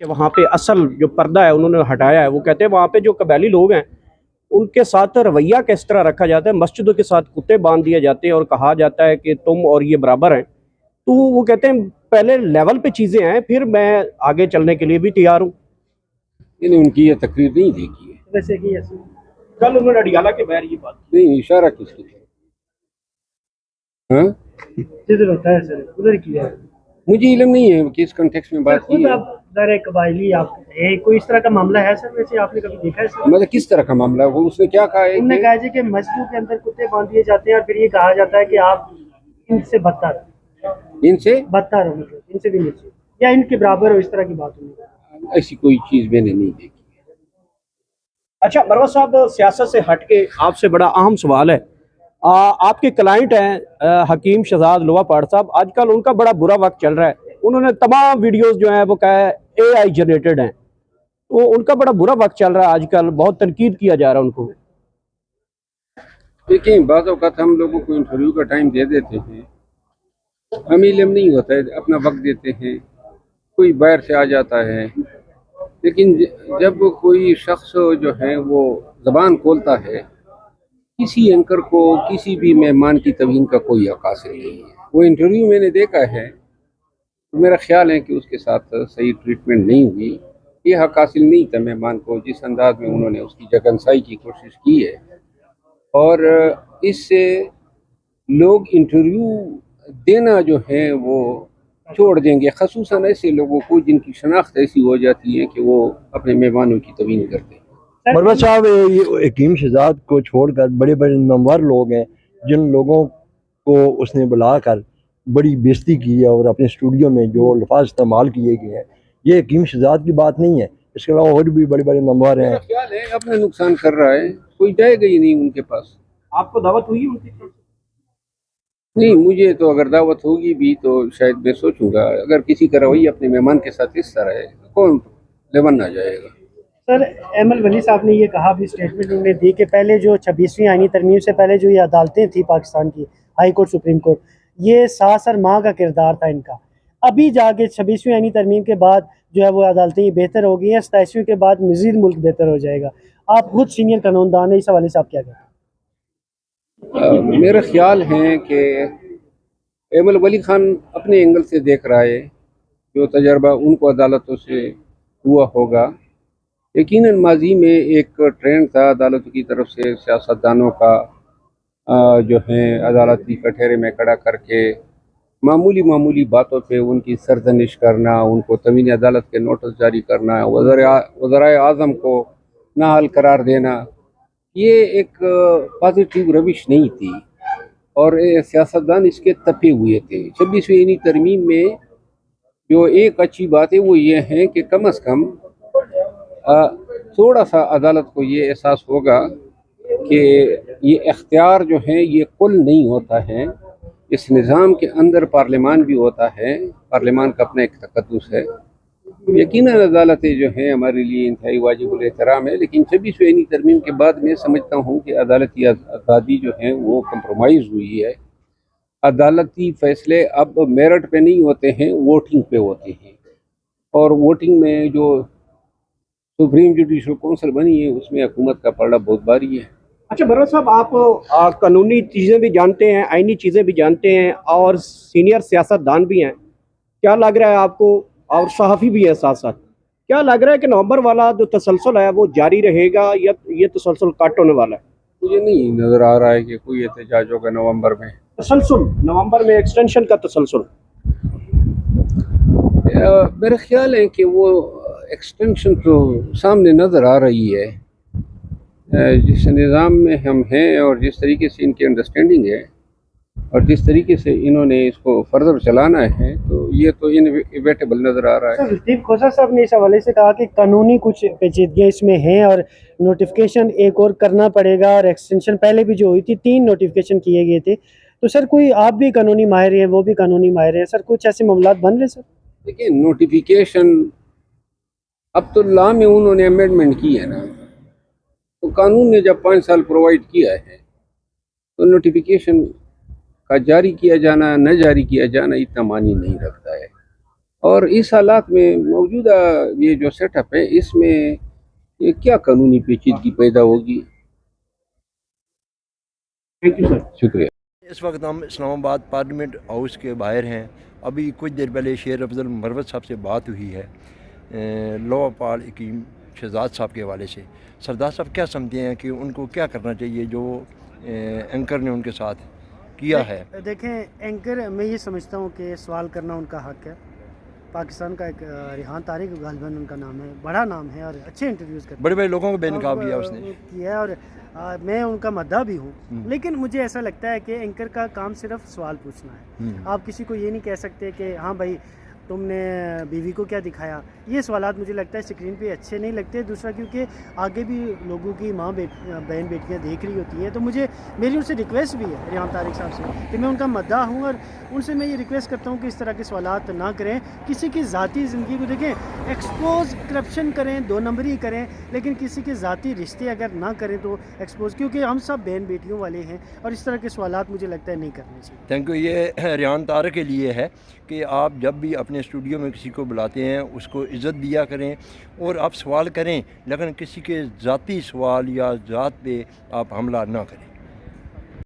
کہ وہاں پہ اصل جو پردہ ہے انہوں نے ہٹایا ہے. وہ کہتے ہیں وہاں پہ جو قبائلی لوگ ہیں ان کے ساتھ رویہ کس طرح رکھا جاتا ہے. مسجدوں کے ساتھ کتے باندھ دیے جاتے ہیں اور کہا جاتا ہے کہ تم اور یہ برابر ہیں. تو وہ کہتے ہیں پہلے لیول پہ چیزیں ہیں پھر میں آگے چلنے کے لیے بھی تیار ہوں. یعنی ان کی یہ تقریر نہیں دیکھی ہے. ویسے کہ کل انہوں نے اڈیالہ کے بہر یہ بات نہیں، اشارہ کس کی طرف؟ ہاں جدھر ہوتا ہے سر ادھر کیا ہے. مجھے علم نہیں ہے کہ اس کنٹیکس میں بات کی ہے. آپ ذرا قبائلی آپ ہیں کوئی اس طرح کا معاملہ ہے سر؟ ویسے آپ نے کبھی دیکھا ہے سر؟ مطلب کس طرح کا معاملہ ہے؟ وہ اس نے کیا کہا ہے انہوں نے کہا جی کہ مسجدوں کے اندر کتے باندھ دیے جاتے ہیں اور پھر یہ کہا جاتا ہے کہ آپ ان سے بدتر ان سے بدتر ہو، مطلب ان سے بھی نیچے یا ان کے برابر ہو، اس طرح کی بات ہوئی. ایسی کوئی چیز میں نے نہیں دیکھی. اچھا مروت صاحب، سیاست سے ہٹ کے آپ سے بڑا اہم سوال ہے. آپ کے کلائنٹ ہیں حکیم شہزاد لوہا پہاڑ صاحب. آج کل ان کا بڑا برا وقت چل رہا ہے. انہوں نے تمام ویڈیوز جو ہیں وہ کہا ہے اے آئی جنریٹڈ ہیں. تو ان کا بڑا برا وقت چل رہا ہے آج کل، بہت تنقید کیا جا رہا ہے ان کو. دیکھیں، بعض اوقات ہم لوگوں کو انٹرویو کا ٹائم دے دیتے ہیں، ہمیں علم نہیں ہوتا ہے، اپنا وقت دیتے ہیں، کوئی باہر سے آ جاتا ہے. لیکن جب کوئی شخص جو ہے وہ زبان کھولتا ہے، کسی اینکر کو کسی بھی مہمان کی توہین کا کوئی حق حاصل نہیں ہے. وہ انٹرویو میں نے دیکھا ہے تو میرا خیال ہے کہ اس کے ساتھ صحیح ٹریٹمنٹ نہیں ہوئی. یہ حق حاصل نہیں تھا مہمان کو، جس انداز میں انہوں نے اس کی جگنسائی کی کوشش کی ہے. اور اس سے لوگ انٹرویو دینا جو ہے وہ چھوڑ دیں گے، خصوصاً ایسے لوگوں کو جن کی شناخت ایسی ہو جاتی ہے کہ وہ اپنے مہمانوں کی توہین کرتے ہیں. مروت صاحب، یہ حکیم شہزاد کو چھوڑ کر بڑے بڑے نامور لوگ ہیں جن لوگوں کو اس نے بلا کر بڑی بےزتی کی ہے اور اپنے اسٹوڈیو میں جو الفاظ استعمال کیے گئے ہیں، یہ حکیم شہزاد کی بات نہیں ہے. اس کے علاوہ اور بھی بڑے بڑے نامور ہیں. میرا خیال ہے اپنا نقصان کر رہا ہے، کوئی جائے گا ہی نہیں ان کے پاس. آپ کو دعوت ہوئی ان کی طرف سے؟ نہیں، مجھے تو اگر دعوت ہوگی بھی تو شاید میں سوچوں گا. اگر کسی کا رویہ اپنے مہمان کے ساتھ اس طرح ہے کون لیون نہ جائے گا. سر ایمل ولی صاحب نے یہ کہا بھی اسٹیٹمنٹ انہوں نے دی کہ پہلے جو 26ویں آئینی ترمیم سے پہلے جو یہ عدالتیں تھیں پاکستان کی، ہائی کورٹ سپریم کورٹ، یہ ساس اور ماں کا کردار تھا ان کا. ابھی جا کے 26ویں آئینی ترمیم کے بعد جو ہے وہ عدالتیں یہ بہتر ہو گئی ہیں، 27ویں کے بعد مزید ملک بہتر ہو جائے گا. آپ خود سینئر قانون دان ہیں، اس حوالے سے آپ کیا کہتے ہیں؟ میرا خیال ہے کہ ایمل ولی خان اپنے اینگل سے دیکھ رہا ہے، جو تجربہ ان کو عدالتوں سے ہوا ہوگا. یقیناً ماضی میں ایک ٹرینڈ تھا عدالتوں کی طرف سے سیاستدانوں کا جو ہیں عدالتی کٹہرے میں کھڑا کر کے معمولی معمولی باتوں پہ ان کی سرزنش کرنا، ان کو توہین عدالت کے نوٹس جاری کرنا، وزرائے اعظم کو نااہل قرار دینا. یہ ایک پازیٹیو روش نہیں تھی اور سیاستدان اس کے تپے ہوئے تھے. 26ویں ترمیم میں جو ایک اچھی بات ہے وہ یہ ہے کہ کم از کم تھوڑا سا عدالت کو یہ احساس ہوگا کہ یہ اختیار جو ہے یہ کل نہیں ہوتا ہے. اس نظام کے اندر پارلیمان بھی ہوتا ہے، پارلیمان کا اپنا ایک تقدس ہے. یقیناً عدالتیں جو ہیں ہمارے لیے انتہائی واجب الاحترام ہے، لیکن 26ویں ترمیم کے بعد میں سمجھتا ہوں کہ عدالتی آزادی جو ہے وہ کمپرومائز ہوئی ہے. عدالتی فیصلے اب میرٹ پہ نہیں ہوتے ہیں، ووٹنگ پہ ہوتے ہیں. اور ووٹنگ میں جو سپریم جوڈیشل کونسل بنی ہے اس میں حکومت کا پلڑا بہت بھاری ہے. اچھا بروت صاحب، آپ قانونی چیزیں بھی جانتے ہیں، آئینی چیزیں بھی جانتے ہیں اور سینئر سیاست دان بھی ہیں. کیا لگ رہا ہے آپ کو، اور صحافی بھی ہے ساتھ ساتھ، کیا لگ رہا ہے کہ نومبر والا جو تسلسل ہے وہ جاری رہے گا یا یہ تسلسل کٹ ہونے والا ہے؟ مجھے نہیں نظر آ رہا ہے کہ کوئی احتجاج ہوگا نومبر میں. تسلسل نومبر میں ایکسٹینشن کا تسلسل؟ میرا خیال ہے کہ وہ ایکسٹینشن تو سامنے نظر آ رہی ہے. جس نظام میں ہم ہیں اور جس طریقے سے ان کی انڈرسٹینڈنگ ہے اور جس طریقے سے انہوں نے اس کو فردر چلانا ہے تو یہ تو انویٹیبل نظر آ رہا ہے. لطیف کھوسہ صاحب نے اس حوالے سے کہا کہ قانونی کچھ پیچیدگیاں اس میں ہیں اور نوٹیفیکیشن ایک اور کرنا پڑے گا، اور ایکسٹینشن پہلے بھی جو ہوئی تھی 3 نوٹیفیکیشن کیے گئے تھے. تو سر کوئی آپ بھی قانونی ماہر ہیں، وہ بھی قانونی ماہر ہیں، سر کچھ ایسے معاملات بن رہے سر؟ دیکھیں، نوٹیفیکیشن اب تو لا میں انہوں نے امینڈمنٹ کی ہے نا، تو قانون نے جب 5 سال پرووائڈ کیا ہے تو نوٹیفیکیشن کا جاری کیا جانا نہ جاری کیا جانا اتنا معنی نہیں رکھتا ہے. اور اس حالات میں موجودہ یہ جو سیٹ اپ ہے اس میں یہ کیا قانونی پیچیدگی پیدا ہوگی؟ Thank you sir. شکریہ. اس وقت ہم اسلام آباد پارلیمنٹ ہاؤس کے باہر ہیں. ابھی کچھ دیر پہلے شیر افضل مروت صاحب سے بات ہوئی ہے لاء پال حکیم شہزاد صاحب کے حوالے سے. سردار صاحب کیا سمجھتے ہیں کہ ان کو کیا کرنا چاہیے جو اینکر نے ان کے ساتھ کیا ہے؟ دیکھیں اینکر میں یہ سمجھتا ہوں کہ سوال کرنا ان کا حق ہے. پاکستان کا ایک ریحان طارق غالباً ان کا نام ہے, بڑا نام ہے اور اچھے انٹرویوز کرتے ہیں, بڑے بڑے لوگوں کو بے نقاب کیا اس نے کیا ہے, اور میں ان کا مداح بھی ہوں. لیکن مجھے ایسا لگتا ہے کہ اینکر کا کام صرف سوال پوچھنا ہے. آپ کسی کو یہ نہیں کہہ سکتے کہ ہاں بھائی تم نے بیوی کو کیا دکھایا. یہ سوالات مجھے لگتا ہے اسکرین پہ اچھے نہیں لگتے. دوسرا کیونکہ آگے بھی لوگوں کی ماں بہن بیٹیاں دیکھ رہی ہوتی ہیں, تو میری ان سے ریکویسٹ بھی ہے ریحان طارق صاحب سے کہ میں ان کا مداح ہوں, اور ان سے میں یہ ریکویسٹ کرتا ہوں کہ اس طرح کے سوالات نہ کریں. کسی کی ذاتی زندگی کو دیکھیں, ایکسپوز کرپشن کریں, 2 نمبری کریں, لیکن کسی کے ذاتی رشتے اگر نہ کریں تو ایکسپوز, کیونکہ ہم سب بہن بیٹیوں والے ہیں, اور اس طرح کے سوالات مجھے لگتا ہے نہیں کرنے چاہیے. Thank you. یہ ریحان طارق کے لیے ہے کہ آپ جب بھی اپنے اسٹوڈیو میں کسی کو بلاتے ہیں اس کو عزت دیا کریں, اور آپ سوال کریں لیکن کسی کے ذاتی سوال یا ذات پہ آپ حملہ نہ کریں.